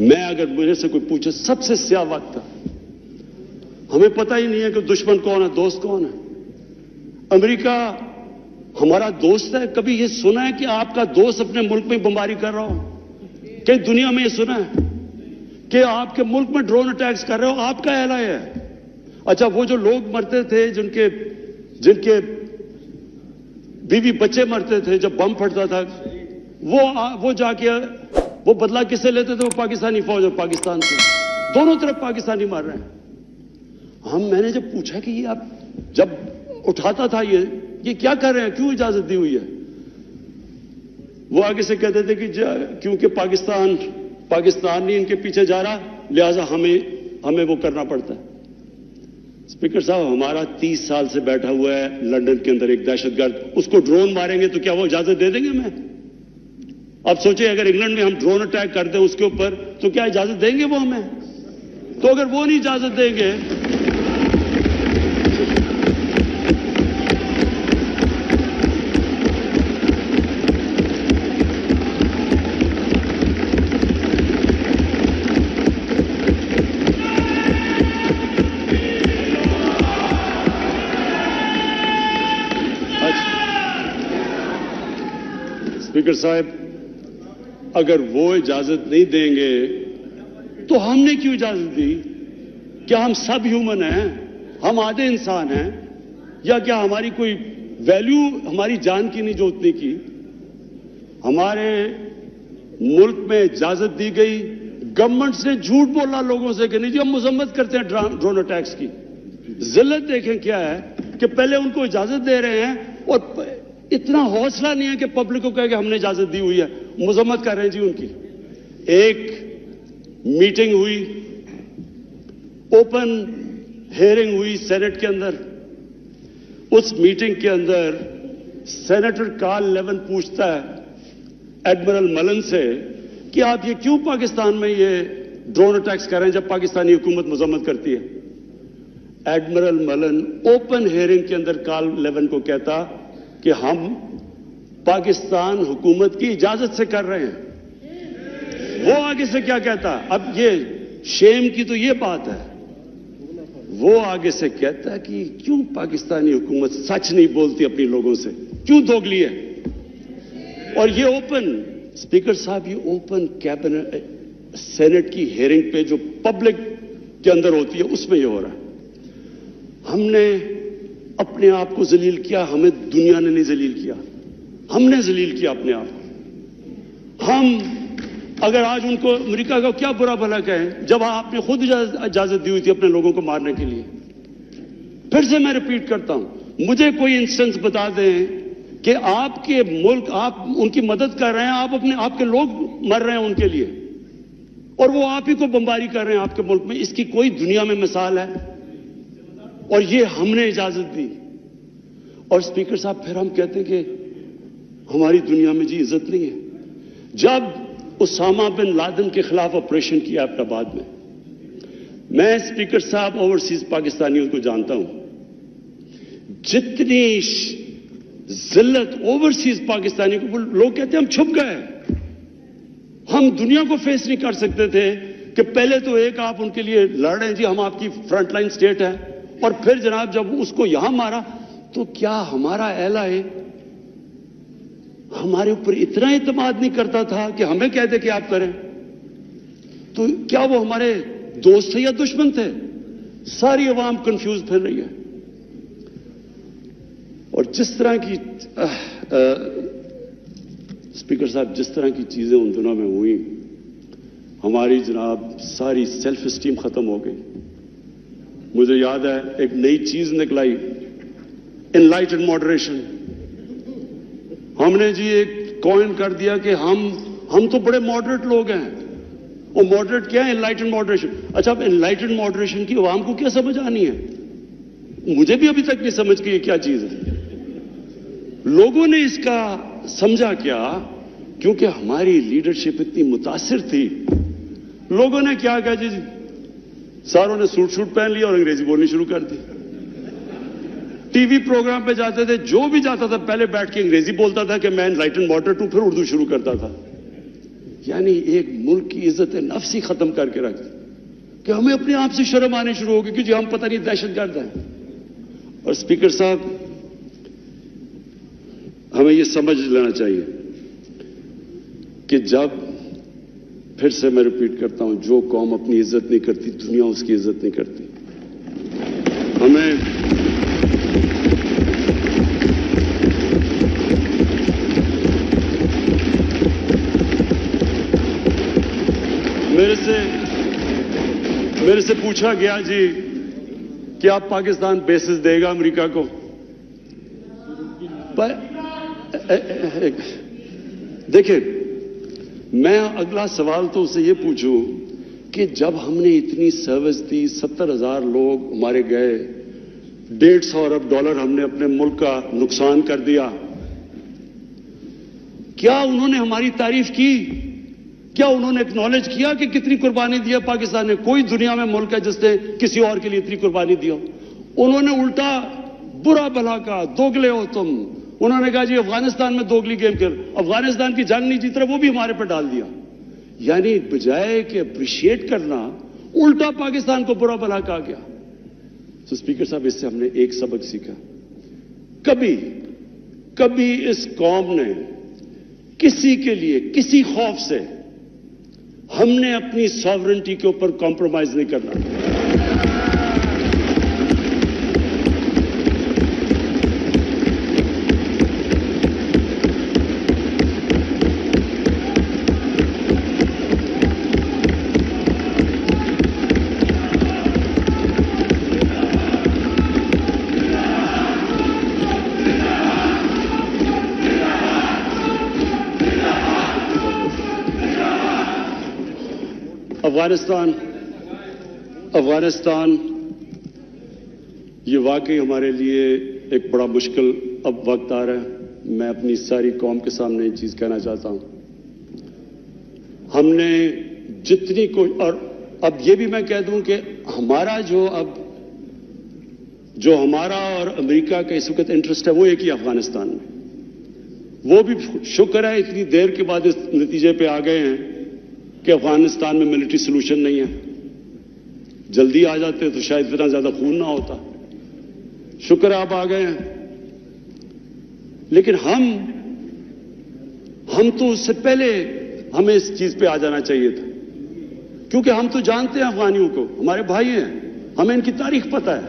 میں اگر میرے سے کوئی پوچھے سب سے سیاہ وقت تھا. ہمیں پتہ ہی نہیں ہے کہ دشمن کون ہے دوست کون ہے. امریکہ ہمارا دوست ہے. کبھی یہ سنا ہے کہ آپ کا دوست اپنے ملک میں بمباری کر رہا ہو؟ کہ دنیا میں یہ سنا ہے کہ آپ کے ملک میں ڈرون اٹیکس کر رہے ہو؟ آپ کا اعلان ہے. اچھا وہ جو لوگ مرتے تھے جن کے بیوی بچے مرتے تھے جب بم پھٹتا تھا, وہ جا کے وہ بدلہ کس سے لیتے تھے؟ وہ پاکستانی فوج اور پاکستان سے. دونوں طرف پاکستانی مار رہے ہیں. میں نے جب پوچھا کہ یہ آپ جب اٹھاتا تھا یہ کیا کر رہے ہیں, کیوں اجازت دی ہوئی ہے؟ وہ آگے سے کہتے تھے کہ کیونکہ پاکستان نہیں ان کے پیچھے جا رہا, لہذا ہمیں وہ کرنا پڑتا ہے. اسپیکر صاحب, ہمارا 30 سال سے بیٹھا ہوا ہے لندن کے اندر ایک دہشت گرد, اس کو ڈرون ماریں گے تو کیا وہ اجازت دے دیں گے ہمیں؟ اب سوچیں اگر انگلینڈ میں ہم ڈرون اٹیک کر دیں اس کے اوپر تو کیا اجازت دیں گے وہ ہمیں؟ تو اگر وہ نہیں اجازت دیں گے اسپیکر صاحب, اگر وہ اجازت نہیں دیں گے تو ہم نے کیوں اجازت دی؟ کیا ہم سب ہیومن ہیں؟ ہم آدھے انسان ہیں؟ یا کیا ہماری کوئی ویلیو ہماری جان کی نہیں جو اتنی کی؟ ہمارے ملک میں اجازت دی گئی, گورنمنٹ سے جھوٹ بولا لوگوں سے کہ نہیں جی ہم مذمت کرتے ہیں ڈرون اٹیکس کی. ذلت دیکھیں کیا ہے کہ پہلے ان کو اجازت دے رہے ہیں اور اتنا حوصلہ نہیں ہے کہ پبلک کو کہے کہ ہم نے اجازت دی ہوئی ہے, مذمت کر رہے ہیں جی ان کی. ایک میٹنگ ہوئی, اوپن ہیئرنگ ہوئی سینٹ کے اندر. اس میٹنگ کے اندر سینیٹر کارل لیون پوچھتا ہے ایڈمرل ملن سے کہ آپ یہ کیوں پاکستان میں یہ ڈرون اٹیکس کر رہے ہیں جب پاکستانی حکومت مذمت کرتی ہے؟ ایڈمرل ملن اوپن ہیئرنگ کے اندر کارل لیون کو کہتا کہ ہم پاکستان حکومت کی اجازت سے کر رہے ہیں. وہ آگے سے کیا کہتا؟ اب یہ شیم کی تو یہ بات ہے, وہ آگے سے کہتا ہے کہ کیوں پاکستانی حکومت سچ نہیں بولتی اپنی لوگوں سے, کیوں دوگلی ہے؟ اور یہ اوپن, اسپیکر صاحب, یہ اوپن کیبنٹ سینٹ کی ہیئرنگ پہ جو پبلک کے اندر ہوتی ہے اس میں یہ ہو رہا ہے. ہم نے اپنے آپ کو ذلیل کیا, ہمیں دنیا نے نہیں ذلیل کیا, ہم نے ذلیل کیا اپنے آپ کو. ہم اگر آج ان کو امریکہ کا کیا برا بھلا کہیں جب آپ نے خود اجازت دی ہوئی تھی اپنے لوگوں کو مارنے کے لیے. پھر سے میں ریپیٹ کرتا ہوں, مجھے کوئی انسٹنس بتا دیں کہ آپ کے ملک, آپ ان کی مدد کر رہے ہیں, آپ کے لوگ مر رہے ہیں ان کے لیے, اور وہ آپ ہی کو بمباری کر رہے ہیں آپ کے ملک میں. اس کی کوئی دنیا میں مثال ہے؟ اور یہ ہم نے اجازت دی. اور اسپیکر صاحب پھر ہم کہتے ہیں کہ ہماری دنیا میں جی عزت نہیں ہے. جب اسامہ بن لادن کے خلاف آپریشن کیا ایبٹ آباد میں اسپیکر صاحب اوورسیز پاکستانیوں کو جانتا ہوں, جتنی ذلت اوورسیز پاکستانی کو, لوگ کہتے ہیں ہم چھپ گئے, ہم دنیا کو فیس نہیں کر سکتے تھے کہ پہلے تو ایک آپ ان کے لیے لڑ رہے ہیں جی ہم آپ کی فرنٹ لائن سٹیٹ ہے, اور پھر جناب جب اس کو یہاں مارا تو کیا ہمارا اہلا ہے ہمارے اوپر اتنا اعتماد نہیں کرتا تھا کہ ہمیں کہتے کہ آپ کریں؟ تو کیا وہ ہمارے دوست تھے یا دشمن تھے؟ ساری عوام کنفیوز پھر رہی ہے. اور جس طرح کی اسپیکر صاحب جس طرح کی چیزیں ان دنوں میں ہوئی, ہماری جناب ساری سیلف اسٹیم ختم ہو گئی. مجھے یاد ہے ایک نئی چیز نکلائی, انلائٹنڈ ماڈریشن. ہم نے جی ایک کوئن کر دیا کہ ہم تو بڑے ماڈریٹ لوگ ہیں. وہ ماڈریٹ کیا ہے؟ Enlightened moderation. اچھا, اب انلائٹنڈ ماڈریشن کی عوام کو کیا سمجھ آنی ہے؟ مجھے بھی ابھی تک نہیں سمجھ کہ یہ کیا چیز ہے. لوگوں نے اس کا سمجھا کیا؟ کیونکہ ہماری لیڈرشپ اتنی متاثر تھی. لوگوں نے کیا کہا جی ساروں نے سوٹ پہن لیا اور انگریزی بولنی شروع کر دی. ٹی وی پروگرام پہ جاتے تھے, جو بھی جاتا تھا پہلے بیٹھ کے انگریزی بولتا تھا کہ میں انلائٹنڈ ماڈریٹ ہوں, پھر اردو شروع کرتا تھا. یعنی ایک ملک کی عزت نفس ہی ختم کر کے رکھ دی کہ ہمیں اپنے آپ سے شرم آنے شروع ہوگی کہ جی ہم پتہ نہیں دہشت گرد ہیں. اور اسپیکر صاحب ہمیں یہ سمجھ لینا چاہیے کہ جب پھر سے میں ریپیٹ کرتا ہوں جو قوم اپنی عزت نہیں کرتی دنیا اس کی عزت نہیں کرتی. ہمیں میرے سے پوچھا گیا جی کہ آپ پاکستان بیسز دے گا امریکہ کو. دیکھیں میں اگلا سوال تو اسے یہ پوچھوں کہ جب ہم نے اتنی سروس دی 70,000 لوگ ہمارے گئے $150 ارب ہم نے اپنے ملک کا نقصان کر دیا, کیا انہوں نے ہماری تعریف کی؟ کیا انہوں نے اکنالج کیا کہ کتنی قربانی دیا پاکستان نے؟ کوئی دنیا میں ملک ہے جس نے کسی اور کے لیے اتنی قربانی دی ہو. انہوں نے الٹا برا بھلا کہا دوگلے ہو تم. انہوں نے کہا جی افغانستان میں دوگلی گیم کر, افغانستان کی جنگ نہیں جیت رہا وہ بھی ہمارے پر ڈال دیا. یعنی بجائے کہ اپریشیٹ کرنا الٹا پاکستان کو برا بھلا کہا گیا. تو اسپیکر صاحب اس سے ہم نے ایک سبق سیکھا, کبھی اس قوم نے کسی کے لیے کسی خوف سے ہم نے اپنی ساورنٹی کے اوپر کمپرومائز نہیں کرنا. افغانستان یہ واقعی ہمارے لیے ایک بڑا مشکل اب وقت آ رہا ہے. میں اپنی ساری قوم کے سامنے یہ چیز کہنا چاہتا ہوں, ہم نے جتنی اور اب یہ بھی میں کہہ دوں کہ ہمارا جو ہمارا اور امریکہ کا اس وقت انٹرسٹ ہے وہ ایک ہی افغانستان میں. وہ بھی شکر ہے اتنی دیر کے بعد اس نتیجے پہ آ گئے ہیں کہ افغانستان میں ملٹری سلوشن نہیں ہے. جلدی آ جاتے تو شاید اتنا زیادہ خون نہ ہوتا. شکر آپ آ گئے ہیں, لیکن ہم تو اس سے پہلے ہمیں اس چیز پہ آ جانا چاہیے تھا, کیونکہ ہم تو جانتے ہیں افغانیوں کو, ہمارے بھائی ہیں, ہمیں ان کی تاریخ پتہ ہے.